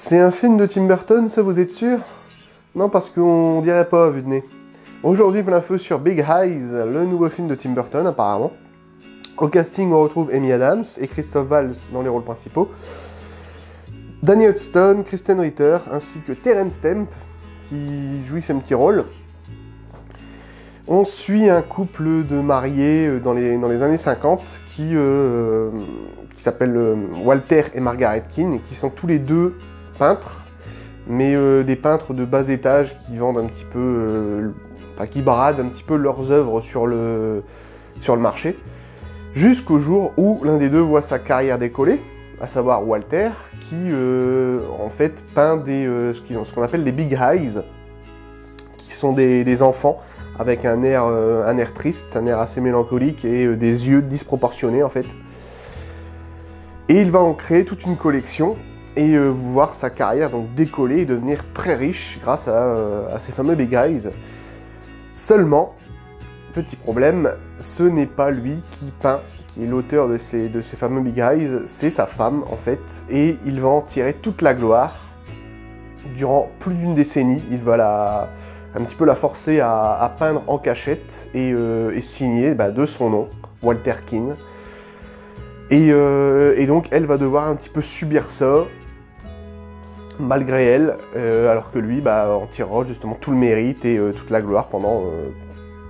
C'est un film de Tim Burton, ça vous êtes sûr? Non, parce qu'on dirait pas, vu de nez. Aujourd'hui, plein feu sur Big Eyes, le nouveau film de Tim Burton, apparemment. Au casting, on retrouve Amy Adams et Christophe Waltz dans les rôles principaux. Danny Hudson, Kristen Ritter, ainsi que Terence Stamp, qui jouit son petit rôle. On suit un couple de mariés dans les années 50 qui s'appellent Walter et Margaret Keane, qui sont tous les deux peintres, mais des peintres de bas étage qui vendent un petit peu, qui bradent un petit peu leurs œuvres sur le marché, jusqu'au jour où l'un des deux voit sa carrière décoller, à savoir Walter, qui en fait peint ce qu'on appelle les Big Eyes, qui sont des enfants avec un air triste, un air assez mélancolique et des yeux disproportionnés en fait. Et il va en créer toute une collection et voir sa carrière donc décoller et devenir très riche grâce à ces fameux Big Eyes. Seulement, petit problème, ce n'est pas lui qui peint, qui est l'auteur de ces fameux Big Eyes, c'est sa femme en fait, et il va en tirer toute la gloire. Durant plus d'une décennie, il va un petit peu la forcer à peindre en cachette et signer de son nom, Walter Keane. Et donc elle va devoir un petit peu subir ça, malgré elle, alors que lui en tirera justement tout le mérite et toute la gloire pendant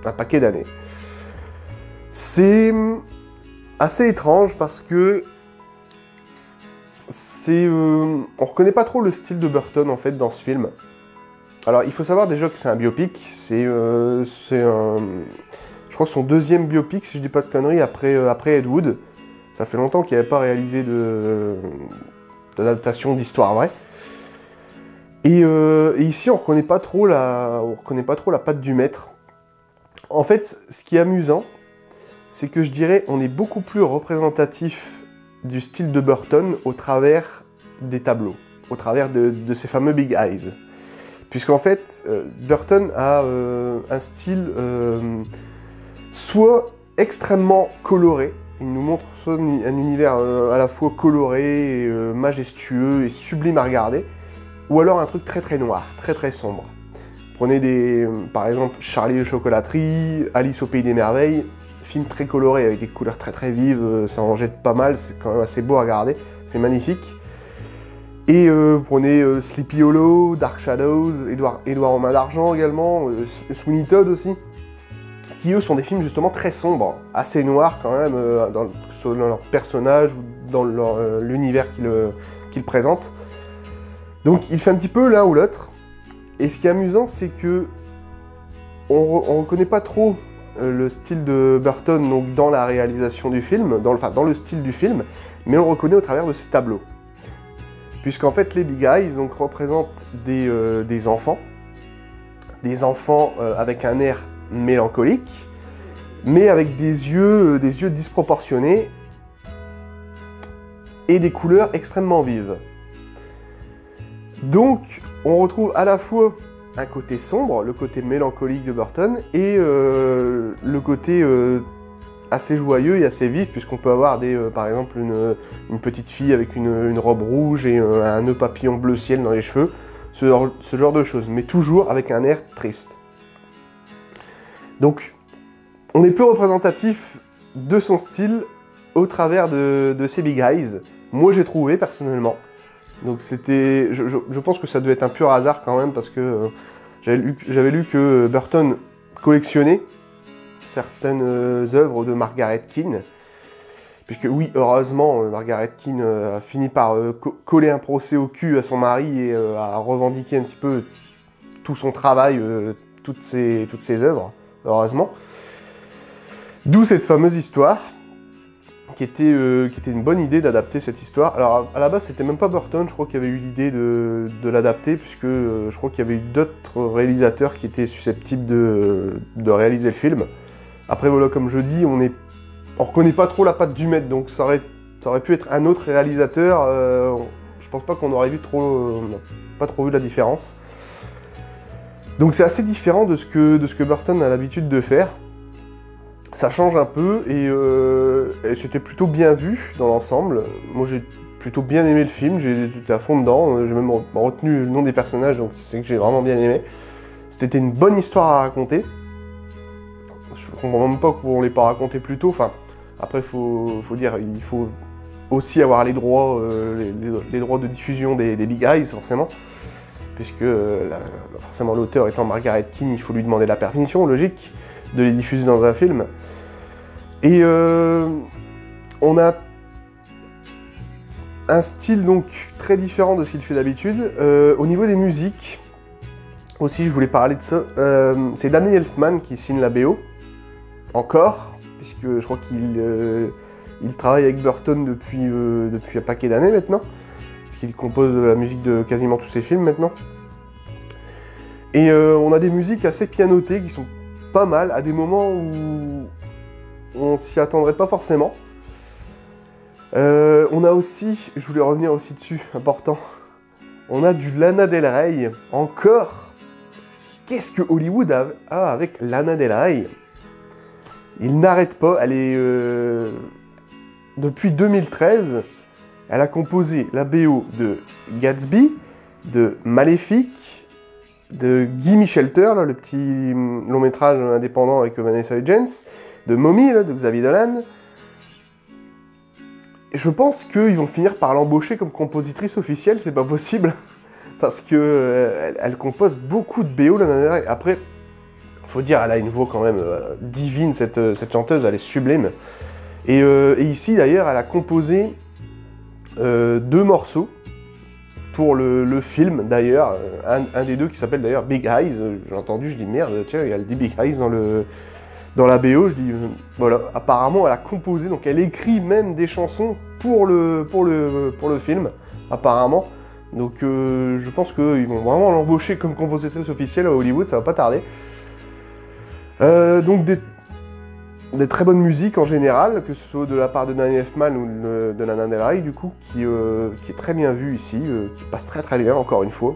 un paquet d'années. C'est assez étrange parce que on reconnaît pas trop le style de Burton en fait dans ce film. Alors il faut savoir déjà que c'est un biopic, je crois son deuxième biopic si je dis pas de conneries après Ed Wood. Ça fait longtemps qu'il n'avait pas réalisé d'adaptation d'histoire vraie. Et ici on reconnaît pas trop la patte du maître. En fait, ce qui est amusant, c'est que je dirais on est beaucoup plus représentatif du style de Burton au travers des tableaux, au travers de ces fameux Big Eyes. Puisqu'en fait, Burton a un style soit extrêmement coloré, il nous montre soit un univers à la fois coloré, majestueux et sublime à regarder, ou alors un truc très très noir, très très sombre. Prenez par exemple Charlie et la chocolaterie, Alice au pays des merveilles, film très coloré avec des couleurs très très vives, ça en jette pas mal, c'est quand même assez beau à regarder, c'est magnifique. Et prenez Sleepy Hollow, Dark Shadows, Édouard aux mains d'argent également, Sweeney Todd aussi, qui eux sont des films justement très sombres, assez noirs quand même, dans leur personnage ou dans l'univers qu'ils présentent. Donc il fait un petit peu l'un ou l'autre, et ce qui est amusant c'est que on reconnaît pas trop le style de Burton donc, dans la réalisation du film, dans le style du film, mais on le reconnaît au travers de ses tableaux. Puisqu'en fait les Big Eyes donc, représentent des enfants avec un air mélancolique, mais avec des yeux disproportionnés et des couleurs extrêmement vives. Donc on retrouve à la fois un côté sombre, le côté mélancolique de Burton, et le côté assez joyeux et assez vif, puisqu'on peut avoir par exemple une petite fille avec une robe rouge et un nœud papillon bleu ciel dans les cheveux, ce genre de choses, mais toujours avec un air triste. Donc, on est plus représentatif de son style au travers de ces Big Eyes, moi j'ai trouvé personnellement. Donc c'était, je pense que ça devait être un pur hasard quand même, parce que j'avais lu que Burton collectionnait certaines œuvres de Margaret Keane, puisque oui, heureusement, Margaret Keane a fini par coller un procès au cul à son mari et a revendiqué un petit peu tout son travail, toutes ses œuvres, heureusement. D'où cette fameuse histoire, qui était une bonne idée d'adapter cette histoire. Alors à la base c'était même pas Burton, je crois qu'il y avait eu l'idée de l'adapter, puisque je crois qu'il y avait eu d'autres réalisateurs qui étaient susceptibles de réaliser le film. Après voilà, comme je dis, on reconnaît pas trop la patte du maître, donc ça aurait pu être un autre réalisateur, je pense pas qu'on aurait pas trop vu la différence. Donc c'est assez différent de ce que Burton a l'habitude de faire. Ça change un peu et c'était plutôt bien vu dans l'ensemble. Moi j'ai plutôt bien aimé le film, j'étais à fond dedans, j'ai même retenu le nom des personnages, donc c'est que j'ai vraiment bien aimé. C'était une bonne histoire à raconter. Je comprends même pas qu'on l'ait pas raconté plus tôt, enfin, après faut dire, il faut aussi avoir les droits, les droits de diffusion des Big Eyes, forcément, puisque forcément l'auteur étant Margaret Keane, il faut lui demander la permission, logique, de les diffuser dans un film. Et on a un style donc très différent de ce qu'il fait d'habitude. Au niveau des musiques, aussi je voulais parler de ça, c'est Danny Elfman qui signe la BO, encore, puisque je crois qu'il travaille avec Burton depuis un paquet d'années maintenant, puisqu'il compose la musique de quasiment tous ses films maintenant. Et on a des musiques assez pianotées qui sont pas mal, à des moments où on s'y attendrait pas forcément. On a aussi, je voulais revenir aussi dessus, important, on a du Lana Del Rey, encore. Qu'est-ce que Hollywood a avec Lana Del Rey? Il n'arrête pas, elle est... depuis 2013, elle a composé la BO de Gatsby, de Maléfique, de Gimme Shelter, là, le petit long métrage indépendant avec Vanessa Hudgens, de Mommy, là, de Xavier Dolan. Je pense qu'ils vont finir par l'embaucher comme compositrice officielle, c'est pas possible, parce que elle compose beaucoup de BO, Lana Del Rey. Après, faut dire, elle a une voix quand même divine, cette chanteuse, elle est sublime. Et ici, d'ailleurs, elle a composé 2 morceaux pour le film, d'ailleurs. Un des deux qui s'appelle d'ailleurs Big Eyes. J'ai entendu, je dis merde, tiens, il y a le Big Eyes dans la BO. Je dis, voilà, apparemment, elle a composé, donc elle écrit même des chansons pour le film, apparemment. Donc je pense qu'ils vont vraiment l'embaucher comme compositrice officielle à Hollywood, ça va pas tarder. Donc des très bonnes musiques en général, que ce soit de la part de Danny Elfman ou de Lana Del Rey, du coup, qui est très bien vue ici, qui passe très très bien, encore une fois.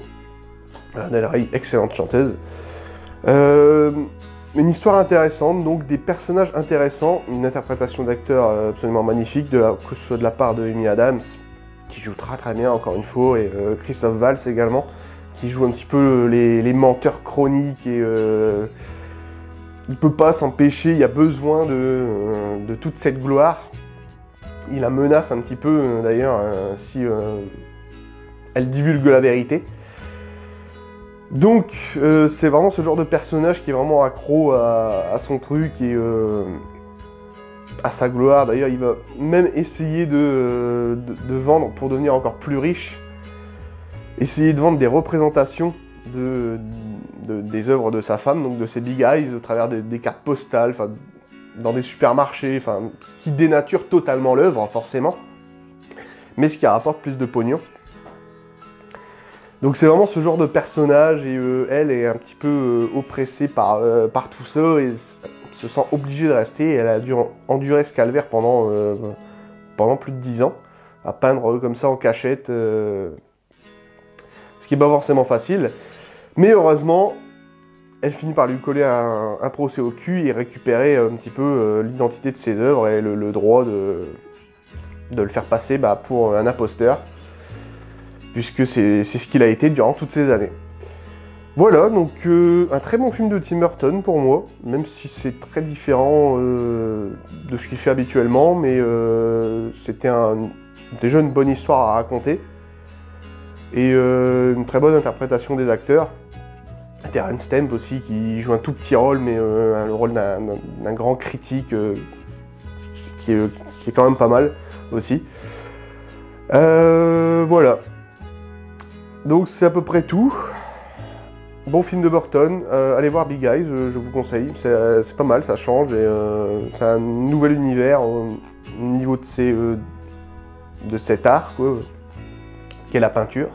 Lana Del Rey, excellente chanteuse. Une histoire intéressante, donc des personnages intéressants, une interprétation d'acteurs absolument magnifique, que ce soit de la part de Amy Adams, qui joue très très bien, encore une fois, et Christophe Waltz également, qui joue un petit peu les menteurs chroniques et... il peut pas s'empêcher, il y a besoin de toute cette gloire. Il la menace un petit peu, d'ailleurs, si elle divulgue la vérité. Donc, c'est vraiment ce genre de personnage qui est vraiment accro à son truc et à sa gloire. D'ailleurs, il va même essayer de vendre, pour devenir encore plus riche, essayer de vendre des représentations des œuvres de sa femme, donc de ses Big Eyes, au travers des cartes postales, dans des supermarchés, ce qui dénature totalement l'œuvre, forcément, mais ce qui rapporte plus de pognon. Donc c'est vraiment ce genre de personnage, et elle est un petit peu oppressée par tout ça, et se sent obligée de rester, et elle a dû endurer ce calvaire pendant plus de 10 ans, à peindre comme ça en cachette, ce qui n'est pas forcément facile. Mais heureusement, elle finit par lui coller un procès au cul et récupérer un petit peu l'identité de ses œuvres et le droit de le faire passer pour un imposteur, puisque c'est ce qu'il a été durant toutes ces années. Voilà, donc un très bon film de Tim Burton pour moi, même si c'est très différent de ce qu'il fait habituellement, mais c'était déjà une bonne histoire à raconter, et une très bonne interprétation des acteurs. Terence Stamp aussi, qui joue un tout petit rôle, mais le rôle d'un grand critique qui est quand même pas mal aussi. Voilà. Donc c'est à peu près tout. Bon film de Burton, allez voir Big Eyes, je vous conseille, c'est pas mal, ça change, et c'est un nouvel univers au niveau de cet art, quoi, qu'est la peinture.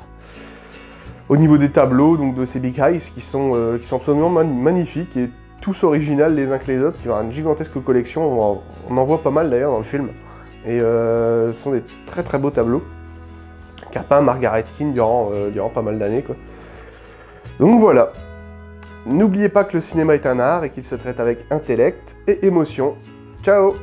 Au niveau des tableaux, donc de ces Big Eyes, qui sont absolument magnifiques, et tous originales les uns que les autres, il y aura une gigantesque collection, on en voit pas mal d'ailleurs dans le film, et ce sont des très très beaux tableaux, qu'a peint Margaret Keane durant pas mal d'années, quoi. Donc voilà, n'oubliez pas que le cinéma est un art et qu'il se traite avec intellect et émotion. Ciao!